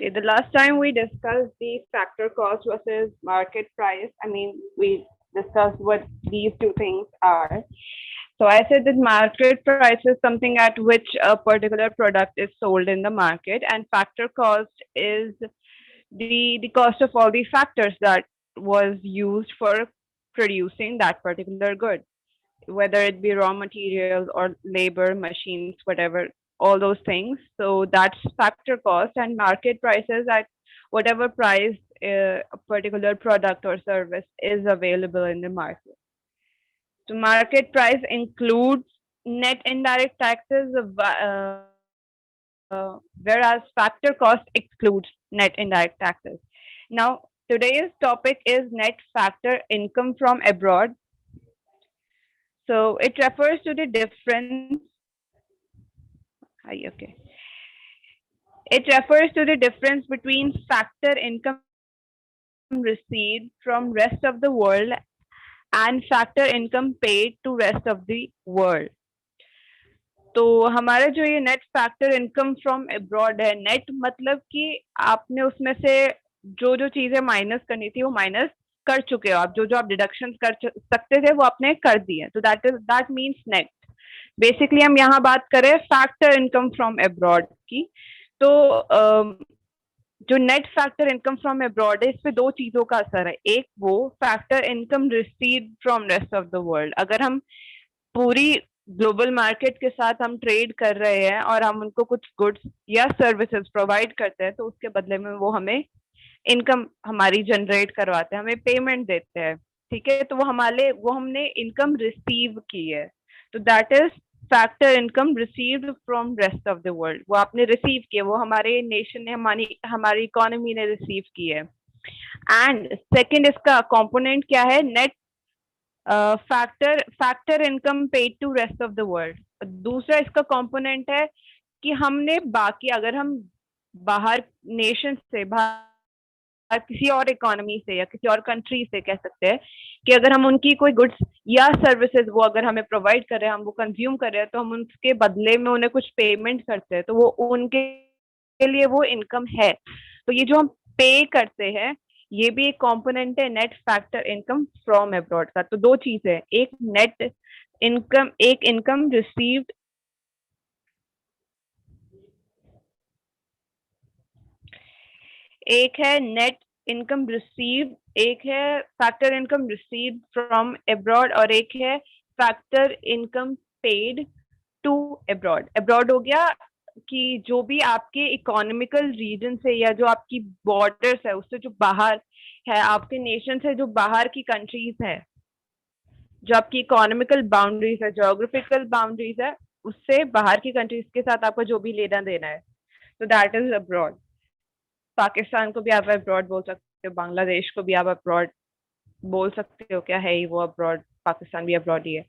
Okay, the last time we discussed the factor cost versus market price. We discussed what these two things are. So I said that market price is something at which a particular product is sold in the market, and factor cost is the cost of all the factors that was used for producing that particular good, whether it be raw materials or labor, machines, whatever, all those things. So that's factor cost, and market prices at whatever price a particular product or service is available in the market. So market price includes net indirect taxes, whereas factor cost excludes net indirect taxes. Now, today's topic is net factor income from abroad. So it refers to the difference. Okay. It refers to the difference between factor income received from rest of the world and factor income paid to rest of the world. तो हमारा जो ये net factor income from abroad है, net मतलब कि आपने उसमें से जो जो चीजें माइनस करनी थी वो माइनस कर चुके हो, आप जो जो आप डिडक्शन कर सकते थे वो आपने कर दिए, तो दैट मीन्स नेट. बेसिकली हम यहाँ बात करें फैक्टर इनकम फ्रॉम अब्रॉड की. तो जो net factor income from abroad है, इस पे दो चीजों का असर है. एक वो factor income received from rest of the world. अगर हम पूरी ग्लोबल मार्केट के साथ हम ट्रेड कर रहे हैं और हम उनको कुछ गुड्स या सर्विसेज प्रोवाइड करते हैं, तो उसके बदले में वो हमें इनकम हमारी जनरेट करवाते हैं, हमें पेमेंट देते हैं. ठीक है, तो वो हमने इनकम रिसीव की है. तो that is factor income received from rest of the world. वो आपने रिसीव किया, वो हमारे नेशन ने, हमारी इकोनॉमी ने रिसीव की है. एंड सेकेंड इसका कंपोनेंट क्या है, net factor income paid to rest of the world. दूसरा इसका कंपोनेंट है कि हमने बाकी, अगर हम बाहर नेशन से, बाहर किसी और इकोनॉमी से या किसी और कंट्री से कह सकते हैं कि अगर हम उनकी कोई गुड्स या सर्विसेज वो अगर हमें प्रोवाइड कर रहे हैं, हम वो कंज्यूम कर रहे हैं, तो हम उनके बदले में उन्हें कुछ पेमेंट करते हैं, तो वो उनके लिए वो इनकम है. तो ये जो हम पे करते हैं, ये भी एक कंपोनेंट है net factor income from abroad का. तो दो चीजें, एक नेट इनकम, एक इनकम रिसीव्ड, एक है नेट इनकम रिसीव्ड, एक है factor income received from abroad, और एक है factor income paid to abroad. Abroad हो गया कि जो भी आपके इकोनॉमिकल रीजन से या जो आपकी बॉर्डर्स है उससे जो बाहर है, आपके नेशन से जो बाहर की कंट्रीज है, जो आपकी इकोनॉमिकल बाउंड्रीज है, ज्योग्राफिकल बाउंड्रीज है, उससे बाहर की कंट्रीज के साथ आपका जो भी लेना देना है, तो दैट इज अब्रॉड. पाकिस्तान को भी आप अब्रॉड बोल सकते हो, बांग्लादेश को भी आप अब्रॉड बोल सकते हो, क्या है ही वो अब्रॉड, पाकिस्तान भी अब्रॉड ही है.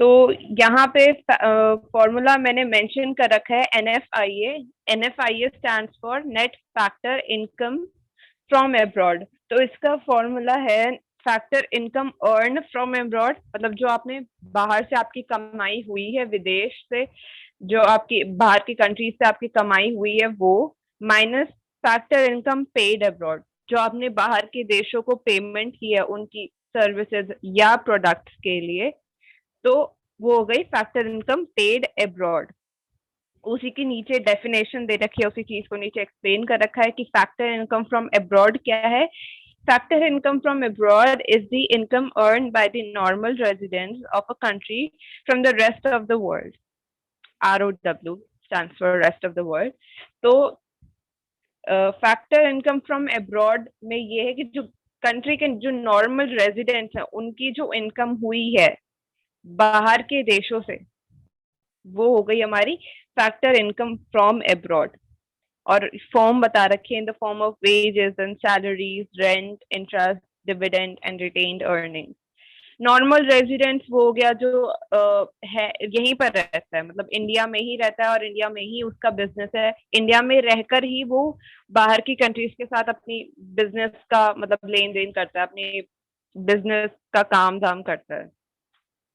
तो यहाँ पे फॉर्मूला मैंने मेंशन कर रखा है NFIA. NFIA stands for net factor income from abroad. तो इसका फॉर्मूला है factor income earn from abroad, मतलब जो आपने बाहर से आपकी कमाई हुई है, विदेश से जो आपकी बाहर की कंट्रीज से आपकी कमाई हुई है, वो minus factor income paid abroad, जो आपने बाहर के देशों को पेमेंट की है उनकी सर्विसेज या प्रोडक्ट्स के लिए, तो वो हो गई फैक्टर इनकम पेड अब्रॉड. उसी के नीचे डेफिनेशन दे रखी है, उसी चीज को नीचे एक्सप्लेन कर रखा है कि फैक्टर इनकम फ्रॉम अब्रॉड क्या है. Factor income from abroad is the income earn by the normal residents of a country from the rest of the world. ROW stands for rest of the world. तो factor income from abroad में ये है कि जो country के जो normal residents हैं, उनकी जो इनकम हुई है बाहर के देशों से, वो हो गई हमारी फैक्टर इनकम फ्रॉम अब्रॉड. और फॉर्म बता रखे in the form of wages and salaries, rent, interest, dividend and retained earnings. Normal residents वो हो गया जो है यहीं पर रहता है, मतलब इंडिया में ही रहता है और इंडिया में ही उसका बिजनेस है, इंडिया में रहकर ही वो बाहर की कंट्रीज के साथ अपनी बिजनेस का मतलब लेन देन करता है, अपनी बिजनेस का काम धाम करता है.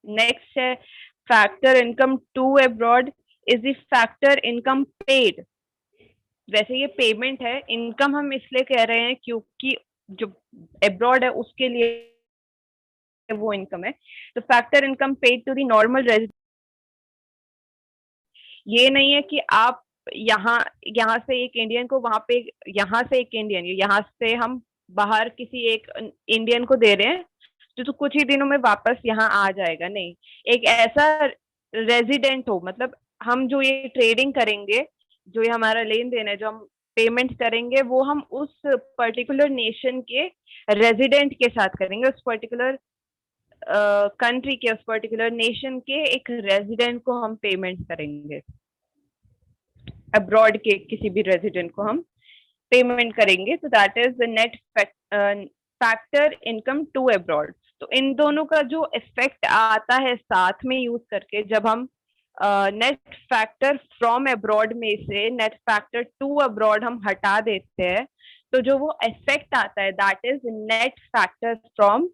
नेक्स्ट है factor income to abroad is the factor income paid. वैसे ये पेमेंट है, इनकम हम इसलिए कह रहे हैं क्योंकि जो अब्रॉड है उसके लिए वो इनकम है। तो factor income paid to the normal resident, ये नहीं है कि आप यहाँ यहाँ से एक इंडियन को वहां पे, यहाँ से एक इंडियन, यहाँ से हम बाहर किसी एक इंडियन को दे रहे हैं जो तो कुछ ही दिनों में वापस यहाँ आ जाएगा, नहीं। एक ऐसा रेजिडेंट हो, मतलब हम जो ये ट्रेडिंग करेंगे, जो ये हमारा लेन देन है, जो हम पेमेंट करेंगे, वो हम उस पर्टिकुलर नेशन के रेजिडेंट के साथ करेंगे, उस पर्टिकुलर कंट्री के, उस पर्टिकुलर नेशन के एक रेजिडेंट को हम पेमेंट करेंगे, अब्रॉड के किसी भी रेजिडेंट को हम पेमेंट करेंगे। तो that is the net factor income to abroad. तो इन दोनों का जो इफेक्ट आता है साथ में यूज करके, जब हम नेट फैक्टर फ्रॉम अब्रॉड में से नेट फैक्टर टू अब्रॉड हम हटा देते हैं, तो जो वो इफेक्ट आता है that is net factor from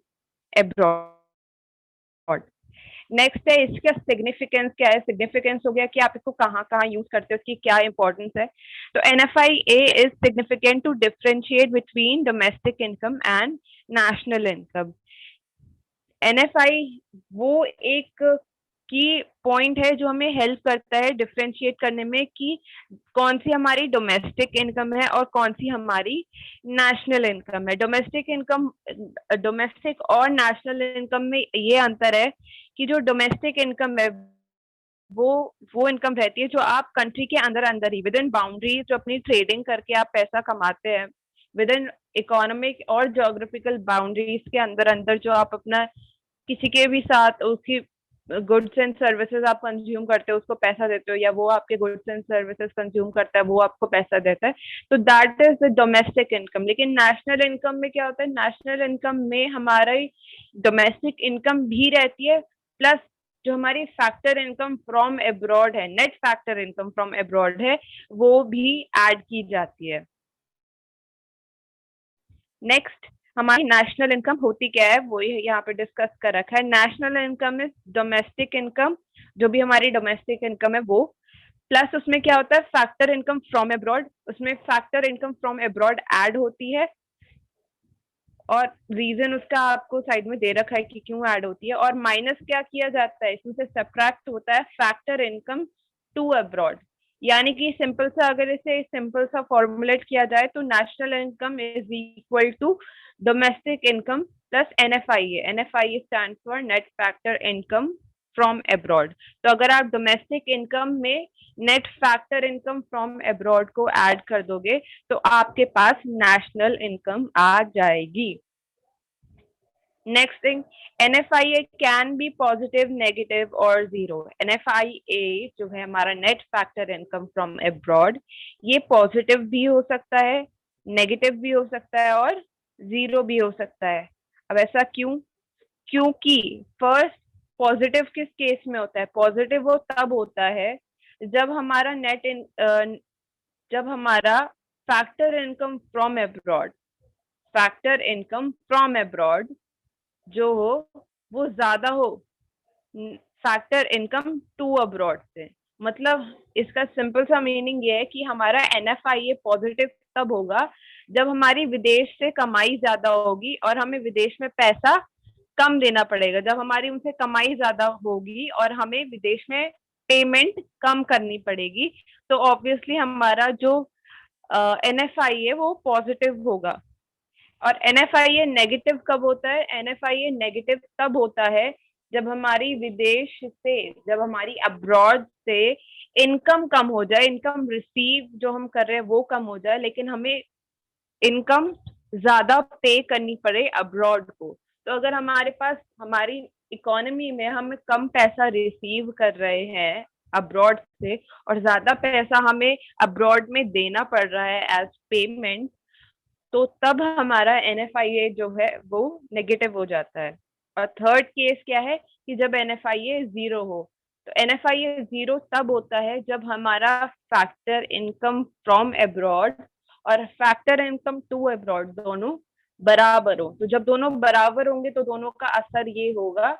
abroad. Next है इसका सिग्निफिकेंस क्या है। सिग्निफिकेंस हो गया कि आप इसको कहाँ कहाँ यूज करते हो, उसकी क्या इंपॉर्टेंस है। तो NFI-A is significant to differentiate between domestic income and national income. NFI वो एक की पॉइंट है जो हमें हेल्प करता है डिफरेंशिएट करने में कि कौन सी हमारी डोमेस्टिक इनकम है और कौन सी हमारी नेशनल इनकम है। डोमेस्टिक इनकम, डोमेस्टिक और नेशनल इनकम में ये अंतर है कि जो डोमेस्टिक इनकम है वो इनकम रहती है जो आप कंट्री के अंदर अंदर ही विद इन बाउंड्री, जो अपनी ट्रेडिंग करके आप पैसा कमाते हैं विद इन इकोनॉमिक और जोग्राफिकल बाउंड्रीज के अंदर अंदर, जो आप अपना किसी के भी साथ उसकी गुड्स एंड सर्विसेज आप कंज्यूम करते हो, उसको पैसा देते हो, या वो आपके गुड्स एंड सर्विसेज कंज्यूम करता है, वो आपको पैसा देता है। तो that is the domestic income. लेकिन नेशनल इनकम में क्या होता है, नेशनल इनकम में हमारा डोमेस्टिक इनकम भी रहती है, प्लस जो हमारी फैक्टर इनकम फ्रॉम अब्रॉड है, net factor income from abroad है, वो भी ऐड की जाती है। नेक्स्ट हमारी नेशनल इनकम होती क्या है, वो यहाँ पे डिस्कस कर रखा है। National income is domestic income, जो भी हमारी डोमेस्टिक इनकम है वो, प्लस उसमें क्या होता है फैक्टर इनकम फ्रॉम अब्रॉड, उसमें factor income from abroad add होती है, और रीजन उसका आपको साइड में दे रखा है कि क्यों ऐड होती है। और माइनस क्या किया जाता है, इसमें से सब्ट्रैक्ट होता है फैक्टर इनकम टू अब्रॉड। यानी कि सिंपल सा, अगर इसे सिंपल सा फॉर्मुलेट किया जाए तो national income is equal to domestic income plus NFI-A। NFI-A stand for net factor income from abroad. तो अगर आप डोमेस्टिक इनकम में net factor income from abroad को ऐड कर दोगे तो आपके पास नेशनल इनकम आ जाएगी। Next thing, NFI-A can be positive, negative और जीरो। NFI-A जो है हमारा net factor income from abroad, ये पॉजिटिव भी हो सकता है, नेगेटिव भी हो सकता है और जीरो भी हो सकता है। अब ऐसा क्यों? क्योंकि फर्स्ट, पॉजिटिव किस केस में होता है? पॉजिटिव वो तब होता है जब हमारा जब हमारा factor income from abroad, factor income from abroad जो हो वो ज्यादा हो फैक्टर इनकम टू अब्रॉड से। मतलब इसका सिंपल सा मीनिंग ये है कि हमारा NFI-A पॉजिटिव तब होगा जब हमारी विदेश से कमाई ज्यादा होगी और हमें विदेश में पैसा कम देना पड़ेगा। जब हमारी उनसे कमाई ज्यादा होगी और हमें विदेश में पेमेंट कम करनी पड़ेगी, तो ऑब्वियसली हमारा जो NFI है वो पॉजिटिव होगा। और NFI-A नेगेटिव कब होता है? NFI-A नेगेटिव तब होता है जब हमारी विदेश से, जब हमारी अब्रॉड से इनकम कम हो जाए, इनकम रिसीव जो हम कर रहे हैं वो कम हो जाए, लेकिन हमें इनकम ज्यादा पे करनी पड़े अब्रॉड को। तो अगर हमारे पास, हमारी इकोनॉमी में हम कम पैसा रिसीव कर रहे हैं अब्रॉड से और ज्यादा पैसा हमें अब्रॉड में देना पड़ रहा है एज पेमेंट, तो तब हमारा NFI-A जो है वो नेगेटिव हो जाता है। और थर्ड केस क्या है कि जब NFI-A जीरो हो। तो NFI-A जीरो तब होता है जब हमारा फैक्टर इनकम फ्रॉम अब्रॉड और फैक्टर इनकम टू अब्रॉड दोनों बराबर हो। तो जब दोनों बराबर होंगे तो दोनों का असर ये होगा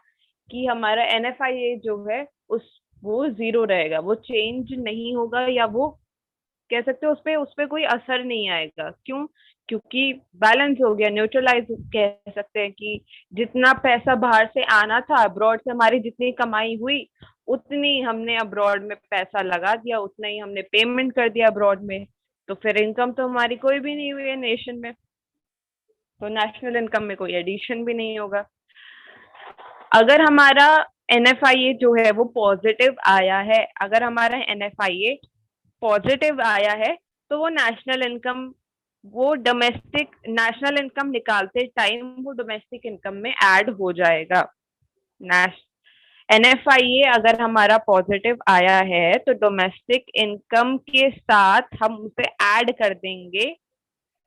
कि हमारा NFI-A जो है उस वो जीरो रहेगा, वो चेंज नहीं होगा या वो कह सकते हो उस पे कोई असर नहीं आएगा। क्यों? क्योंकि बैलेंस हो गया, न्यूट्रलाइज कह सकते हैं कि जितना पैसा बाहर से आना था, अब्रॉड से हमारी जितनी कमाई हुई उतनी हमने अब्रॉड में पैसा लगा दिया, उतना ही हमने पेमेंट कर दिया अब्रॉड में। तो फिर इनकम तो हमारी कोई भी नहीं हुई है नेशन में, तो नेशनल इनकम में कोई एडिशन भी नहीं होगा। अगर हमारा NFIA जो है वो पॉजिटिव आया है, अगर हमारा NFIA पॉजिटिव आया है तो वो नेशनल इनकम, वो डोमेस्टिक नेशनल इनकम निकालते टाइम वो डोमेस्टिक इनकम में ऐड हो जाएगा। NFIA अगर हमारा पॉजिटिव आया है तो डोमेस्टिक इनकम के साथ हम उसे ऐड कर देंगे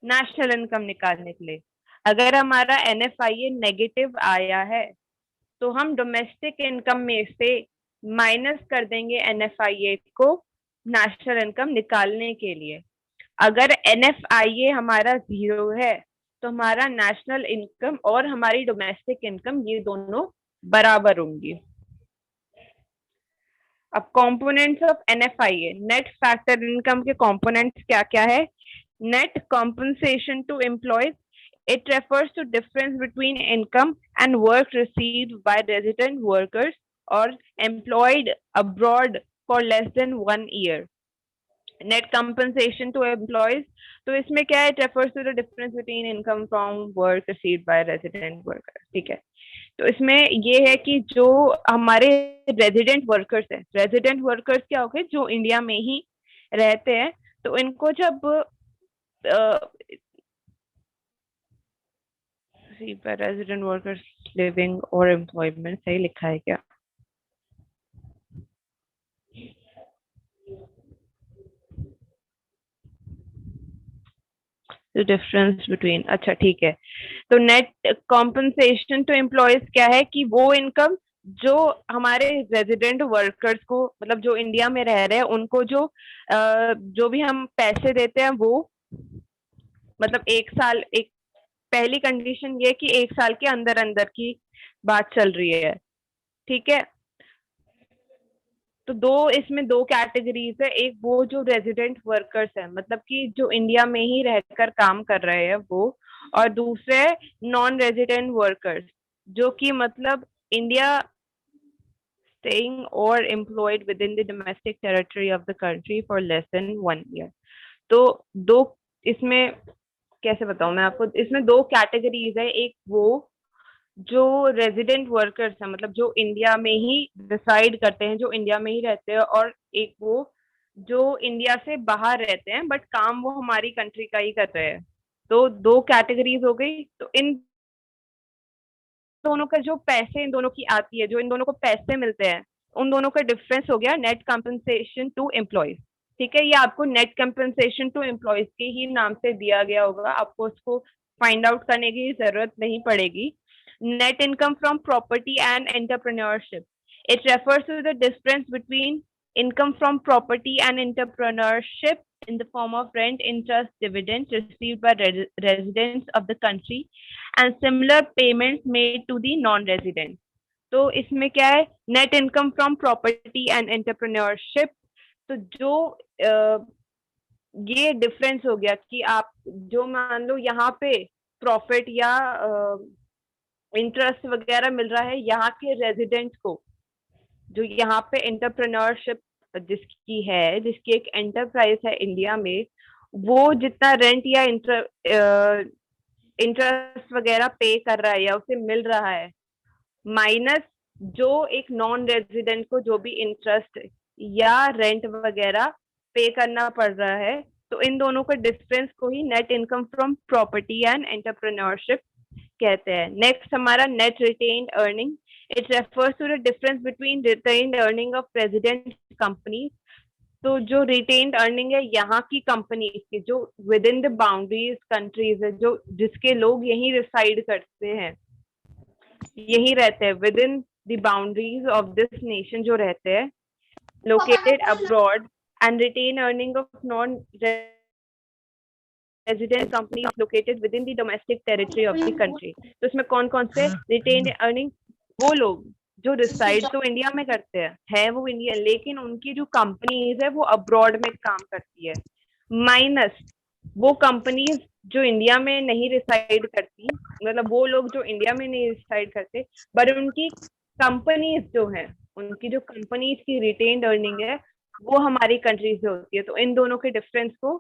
नेशनल इनकम निकालने के लिए। अगर हमारा NFIA नेगेटिव आया है तो हम डोमेस्टिक इनकम में से माइनस कर देंगे NFIA को नेशनल इनकम निकालने के लिए। अगर NFIA हमारा 0 है तो हमारा नेशनल इनकम और हमारी डोमेस्टिक इनकम ये दोनों बराबर होंगी। अब components of NFIA, net factor income के कंपोनेंट्स क्या क्या है? Net compensation to employees, it refers to difference between income and work received by resident workers or employed abroad for less than 1 year. Net compensation to employees, तो इसमें क्या है? It refers to the difference between income from work received by resident workers. ठीक है, तो इसमें ये है कि जो हमारे रेजिडेंट वर्कर्स हैं, रेजिडेंट वर्कर्स क्या हो गए? जो इंडिया में ही रहते हैं, तो इनको जब रेजिडेंट वर्कर्स लिविंग और एम्प्लॉयमेंट सही लिखा है क्या? डिफरेंस बिटवीन, अच्छा ठीक है। तो नेट कॉम्पनसेशन टू एम्प्लॉयज क्या है कि वो इनकम जो हमारे रेजिडेंट वर्कर्स को, मतलब जो इंडिया में रह रहे हैं उनको जो भी हम पैसे देते हैं वो, मतलब 1 साल, एक पहली कंडीशन ये कि 1 साल के अंदर अंदर की बात चल रही है, ठीक है। तो इसमें दो कैटेगरीज है, एक वो जो रेजिडेंट वर्कर्स है, मतलब कि जो इंडिया में ही रहकर काम कर रहे हैं वो, और दूसरे नॉन रेजिडेंट वर्कर्स जो कि मतलब India staying or employed within the domestic territory of the country for less than 1 year. तो दो इसमें कैसे बताऊं मैं आपको, इसमें दो कैटेगरीज है, एक वो जो रेजिडेंट वर्कर्स है, मतलब जो इंडिया में ही डिसाइड करते हैं, जो इंडिया में ही रहते हैं, और एक वो जो इंडिया से बाहर रहते हैं बट काम वो हमारी कंट्री का ही कर रहे हैं। तो दो कैटेगरीज हो गई। तो इन दोनों का जो पैसे इन दोनों की आती है, जो इन दोनों को पैसे मिलते हैं, उन दोनों का डिफरेंस हो गया नेट कंपनसेशन टू एम्प्लॉयज। ठीक है, ये आपको नेट कंपनसेशन टू एम्प्लॉयज के ही नाम से दिया गया होगा, आपको उसको फाइंड आउट करने की जरूरत नहीं पड़ेगी। Net income from property and entrepreneurship, it refers to the difference between income from property and entrepreneurship in the form of rent, interest, dividends received by residents of the country and similar payments made to the non-resident. तो इसमें क्या है? Net income from property and entrepreneurship. तो जो ये difference हो गया कि आप जो मान लो यहाँ पे प्रॉफिट या इंटरेस्ट वगैरह मिल रहा है यहाँ के रेजिडेंट को, जो यहाँ पे एंटरप्रेन्योरशिप जिसकी है, जिसकी एक एंटरप्राइज है इंडिया में, वो जितना रेंट या इंटरेस्ट वगैरह पे कर रहा है या उसे मिल रहा है, माइनस जो एक नॉन रेजिडेंट को जो भी इंटरेस्ट या रेंट वगैरह पे करना पड़ रहा है, तो इन दोनों का डिफरेंस को ही net income from property and entrepreneurship कहते हैं। नेक्स्ट हमारा net retained earning, it refers to the difference between retained earning of resident company. तो जो रिटेन्ड अर्निंग है यहाँ की कंपनी की, जो with in the boundaries countries है, जो जिसके लोग यहीं रिसाइड करते हैं, यही रहते हैं within the boundaries of this nation, जो रहते हैं located abroad, and retained earning of non resident company located within the domestic territory of the country. तो इसमें कौन कौन से रिटेन अर्निंग? वो लोग जो रिसाइड तो इंडिया में करते हैं, है वो इंडिया, लेकिन उनकी जो कंपनीज है वो अब्रॉड में काम करती है। माइनस वो कंपनीज जो इंडिया में नहीं रिसाइड करती, मतलब वो लोग जो इंडिया में नहीं रिसाइड करते, बट उनकी कंपनीज जो हैं, उनकी जो कंपनीज की रिटेन्ड अर्निंग है वो हमारी कंट्री से होती है। तो इन दोनों के डिफरेंस को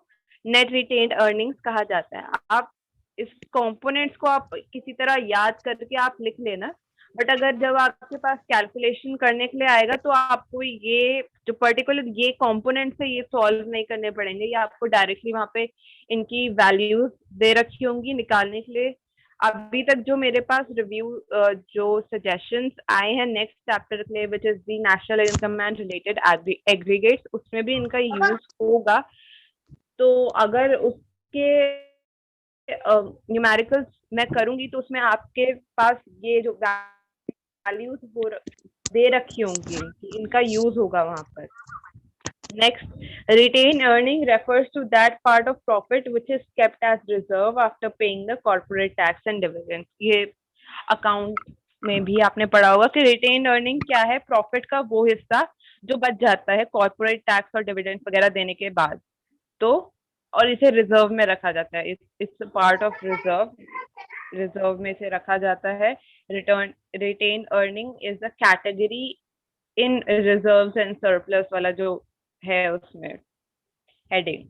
नेट रिटेन्ड अर्निंग्स कहा जाता है। आप इस कंपोनेंट्स को आप किसी तरह याद करके आप लिख लेना, बट अगर जब आपके पास कैलकुलेशन करने के लिए आएगा तो आपको ये जो पर्टिकुलर ये कंपोनेंट्स है ये सॉल्व नहीं करने पड़ेंगे, ये आपको डायरेक्टली वहां पे इनकी वैल्यूज दे रखी होंगी निकालने के लिए। अभी तक जो मेरे पास रिव्यू जो सजेशंस आए हैं नेक्स्ट चैप्टर के लिए, which is the national income and related aggregates, उसमें भी इनका यूज होगा। तो अगर उसके न्यूमेरिकल्स मैं करूंगी तो उसमें आपके पास ये जो वैल्यूज दे रखी होंगी कि इनका यूज होगा वहां पर। Next, retained earning refers to that part of profit which is kept as reserve after paying the corporate tax and dividends. ये अकाउंट में भी आपने पढ़ा होगा कि रिटेन्ड अर्निंग क्या है, प्रॉफिट का वो हिस्सा जो बच जाता है कॉर्पोरेट टैक्स और डिविडेंड वगैरह देने के बाद। तो और इसे रिजर्व में रखा जाता है, it's part of reserve, reserve में से रखा जाता है। Retained earning is a category in reserves and surplus वाला जो है उसमें हेडिंग।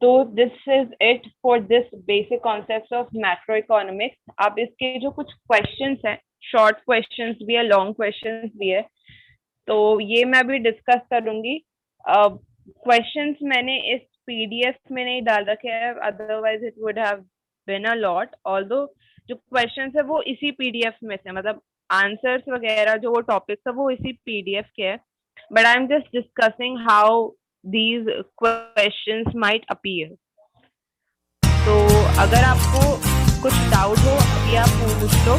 तो this is it for this basic concept of macroeconomics. अब इसके जो कुछ क्वेश्चंस हैं, शॉर्ट क्वेश्चंस भी है, लॉन्ग क्वेश्चंस भी है, तो ये मैं अभी डिस्कस करूंगी। क्वेश्चंस मैंने इस पीडीएफ में नहीं डाल रखे हैं, otherwise it would have been a lot. Although जो क्वेश्चंस है वो इसी पीडीएफ में से, मतलब आंसर्स वगैरह जो वो टॉपिक्स है वो इसी पीडीएफ के है, but I'm just discussing how these questions might appear. तो अगर आपको कुछ डाउट हो अभी आप पूछ लो,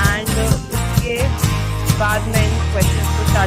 एंड उसके बाद मैं इन क्वेश्चंस को स्टार्ट